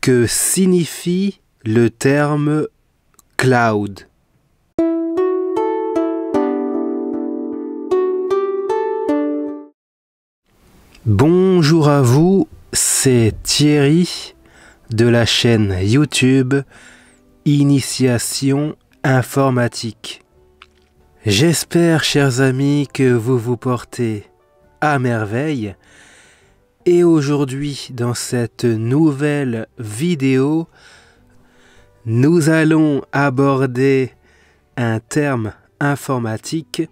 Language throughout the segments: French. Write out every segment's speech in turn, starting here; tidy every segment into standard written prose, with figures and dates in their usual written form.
Que signifie le terme cloud? Bonjour à vous, c'est Thierry de la chaîne YouTube Initiation Informatique. J'espère, chers amis, que vous vous portez à merveille. Et aujourd'hui, dans cette nouvelle vidéo, nous allons aborder un terme informatique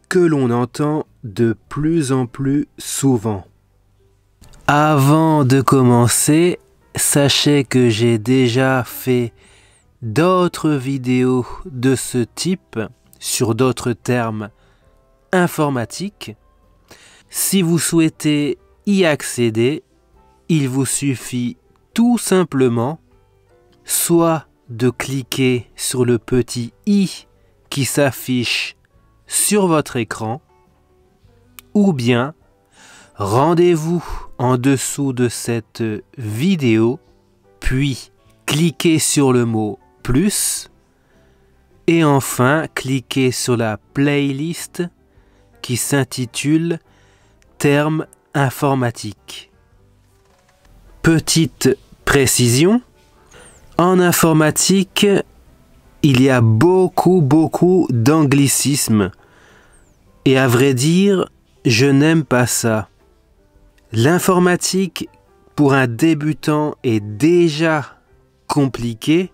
que l'on entend de plus en plus souvent. Avant de commencer, sachez que j'ai déjà fait d'autres vidéos de ce type sur d'autres termes informatiques. Si vous souhaitez y accéder, il vous suffit tout simplement soit de cliquer sur le petit i qui s'affiche sur votre écran, ou bien rendez-vous en dessous de cette vidéo, puis cliquez sur le mot plus, et enfin cliquez sur la playlist qui s'intitule termes informatique. Petite précision, en informatique, il y a beaucoup d'anglicismes et à vrai dire, je n'aime pas ça. L'informatique, pour un débutant, est déjà compliquée.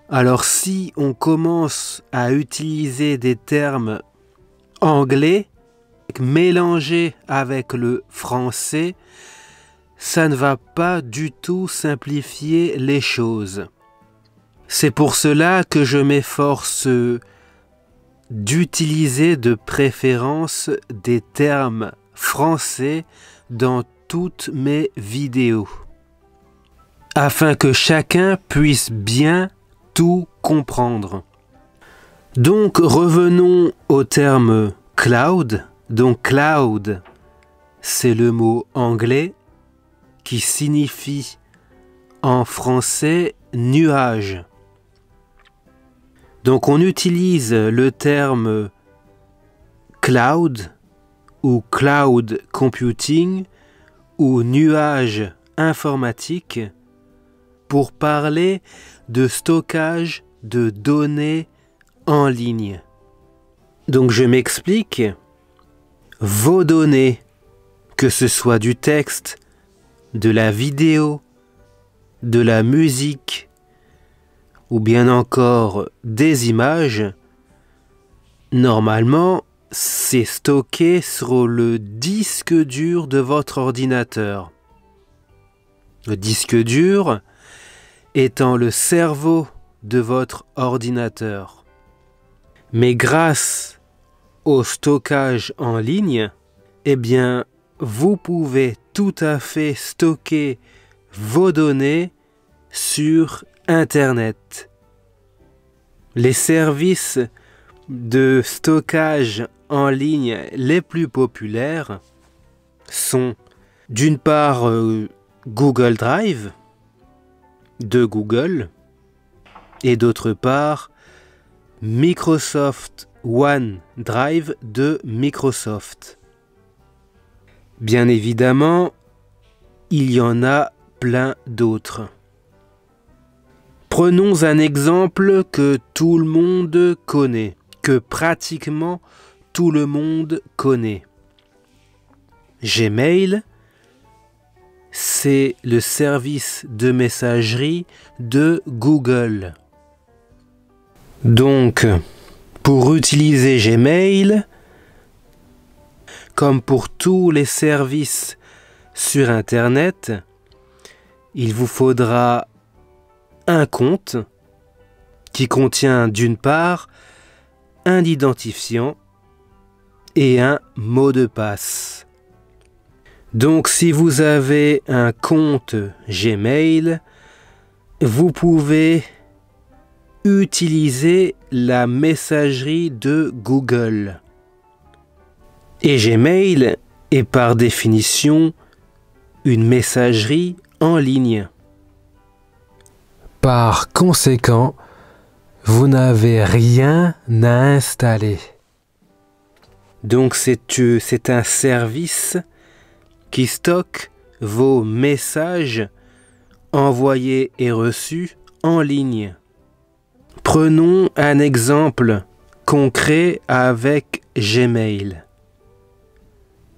Alors si on commence à utiliser des termes anglais, mélangé avec le français, ça ne va pas du tout simplifier les choses. C'est pour cela que je m'efforce d'utiliser de préférence des termes français dans toutes mes vidéos, afin que chacun puisse bien tout comprendre. Donc revenons au terme cloud. Donc cloud, c'est le mot anglais qui signifie en français nuage. Donc on utilise le terme cloud ou cloud computing ou nuage informatique pour parler de stockage de données en ligne. Donc je m'explique. Vos données, que ce soit du texte, de la vidéo, de la musique, ou bien encore des images, normalement, c'est stocké sur le disque dur de votre ordinateur. Le disque dur étant le cerveau de votre ordinateur. Mais grâce au stockage en ligne, eh bien, vous pouvez tout à fait stocker vos données sur Internet. Les services de stockage en ligne les plus populaires sont d'une part Google Drive de Google et d'autre part Microsoft OneDrive de Microsoft. Bien évidemment, il y en a plein d'autres. Prenons un exemple que tout le monde connaît, que pratiquement tout le monde connaît. Gmail, c'est le service de messagerie de Google. Donc, pour utiliser Gmail, comme pour tous les services sur Internet, il vous faudra un compte qui contient d'une part un identifiant et un mot de passe. Donc si vous avez un compte Gmail, vous pouvez utiliser la messagerie de Google. Et Gmail est par définition une messagerie en ligne. Par conséquent, vous n'avez rien à installer. Donc c'est un service qui stocke vos messages envoyés et reçus en ligne. Prenons un exemple concret avec Gmail.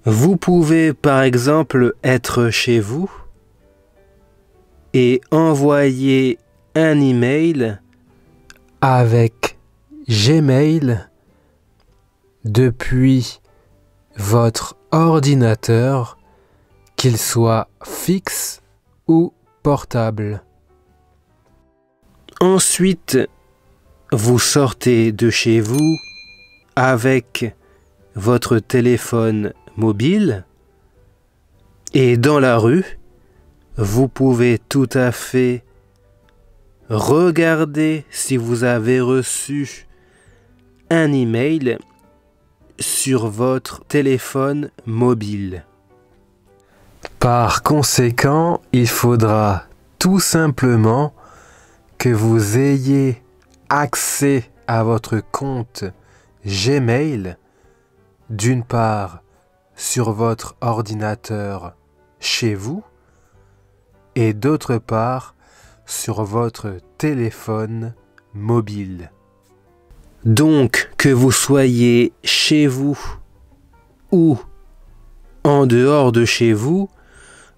Vous pouvez par exemple être chez vous et envoyer un email avec Gmail depuis votre ordinateur, qu'il soit fixe ou portable. Ensuite, vous sortez de chez vous avec votre téléphone mobile et dans la rue, vous pouvez tout à fait regarder si vous avez reçu un email sur votre téléphone mobile. Par conséquent, il faudra tout simplement que vous ayez accès à votre compte Gmail, d'une part sur votre ordinateur chez vous et d'autre part sur votre téléphone mobile. Donc, que vous soyez chez vous ou en dehors de chez vous,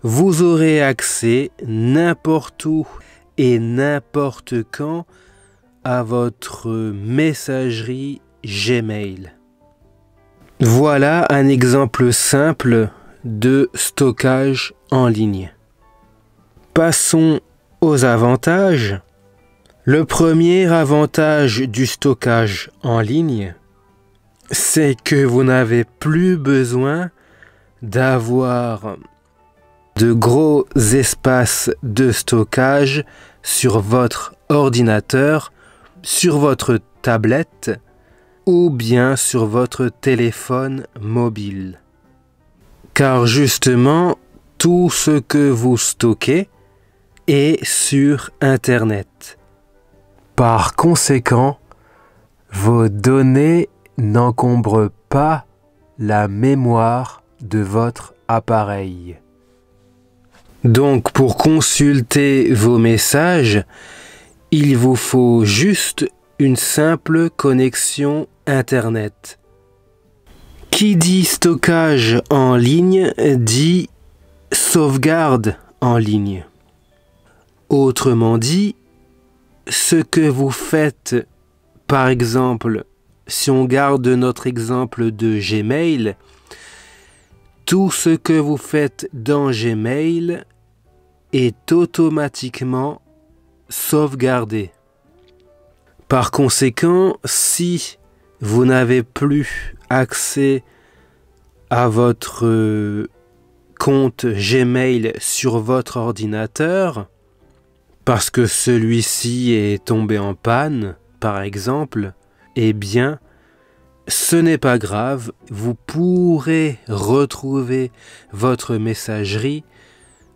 vous aurez accès n'importe où et n'importe quand à votre messagerie Gmail. Voilà un exemple simple de stockage en ligne. Passons aux avantages. Le premier avantage du stockage en ligne, c'est que vous n'avez plus besoin d'avoir de gros espaces de stockage sur votre ordinateur, sur votre tablette ou bien sur votre téléphone mobile. Car justement, tout ce que vous stockez est sur Internet. Par conséquent, vos données n'encombrent pas la mémoire de votre appareil. Donc, pour consulter vos messages, il vous faut juste une simple connexion Internet. Qui dit stockage en ligne dit sauvegarde en ligne. Autrement dit, ce que vous faites, par exemple, si on garde notre exemple de Gmail, tout ce que vous faites dans Gmail est automatiquement sauvegardé. Par conséquent, si vous n'avez plus accès à votre compte Gmail sur votre ordinateur, parce que celui-ci est tombé en panne, par exemple, eh bien, ce n'est pas grave, vous pourrez retrouver votre messagerie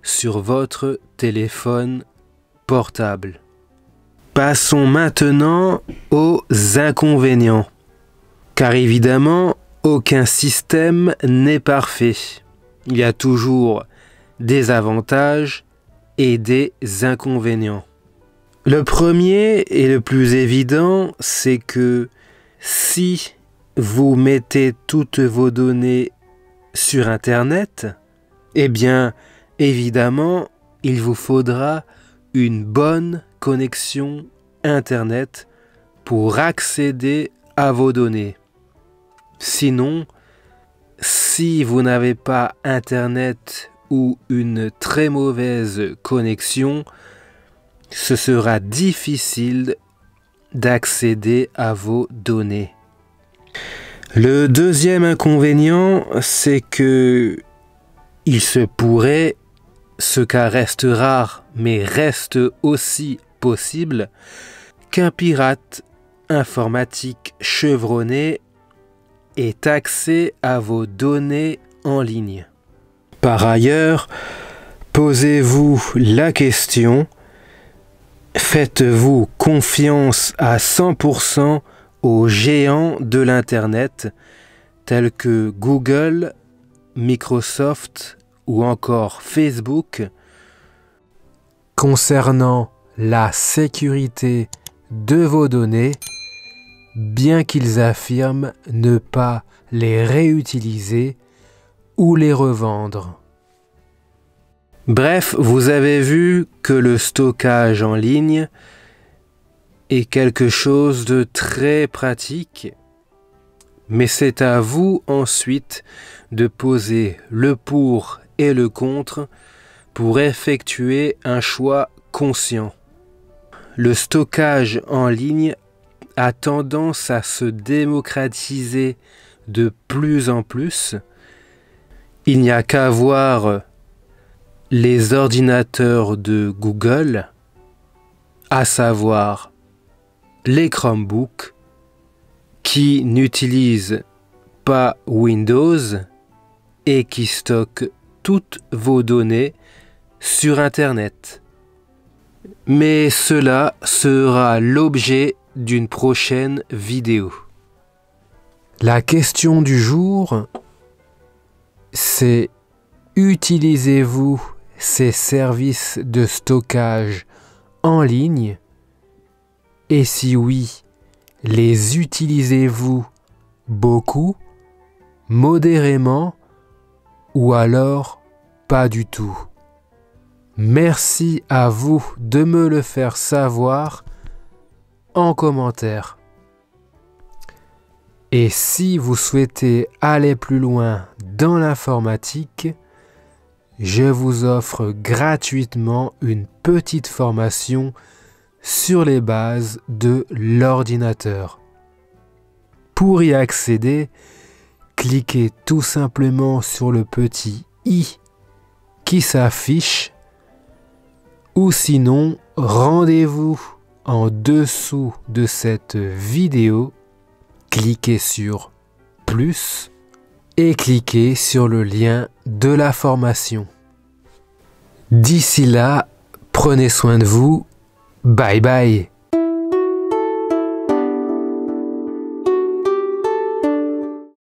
sur votre téléphone portable. Passons maintenant aux inconvénients. Car évidemment, aucun système n'est parfait. Il y a toujours des avantages et des inconvénients. Le premier et le plus évident, c'est que si vous mettez toutes vos données sur Internet, eh bien, évidemment, il vous faudra une bonne connexion Internet pour accéder à vos données. Sinon, si vous n'avez pas Internet ou une très mauvaise connexion, ce sera difficile d'accéder à vos données. Le deuxième inconvénient, c'est que il se pourrait, ce cas reste rare, mais reste aussi possible, qu'un pirate informatique chevronné ait accès à vos données en ligne. Par ailleurs, posez-vous la question, Faites-vous confiance à 100% aux géants de l'Internet tels que Google, Microsoft ou encore Facebook concernant la sécurité de vos données, bien qu'ils affirment ne pas les réutiliser ou les revendre. Bref, vous avez vu que le stockage en ligne est quelque chose de très pratique, mais c'est à vous ensuite de poser le pour et le contre pour effectuer un choix conscient. Le stockage en ligne a tendance à se démocratiser de plus en plus. Il n'y a qu'à voir les ordinateurs de Google, à savoir les Chromebooks, qui n'utilisent pas Windows et qui stockent toutes vos données sur Internet. Mais cela sera l'objet d'une prochaine vidéo. La question du jour, c'est: utilisez-vous ces services de stockage en ligne? Et si oui, les utilisez-vous beaucoup, modérément ou alors pas du tout? Merci à vous de me le faire savoir en commentaire. Et si vous souhaitez aller plus loin dans l'informatique, je vous offre gratuitement une petite formation sur les bases de l'ordinateur. Pour y accéder, cliquez tout simplement sur le petit i qui s'affiche, ou sinon rendez-vous en dessous de cette vidéo, cliquez sur plus et cliquez sur le lien de la formation. D'ici là, prenez soin de vous. Bye bye.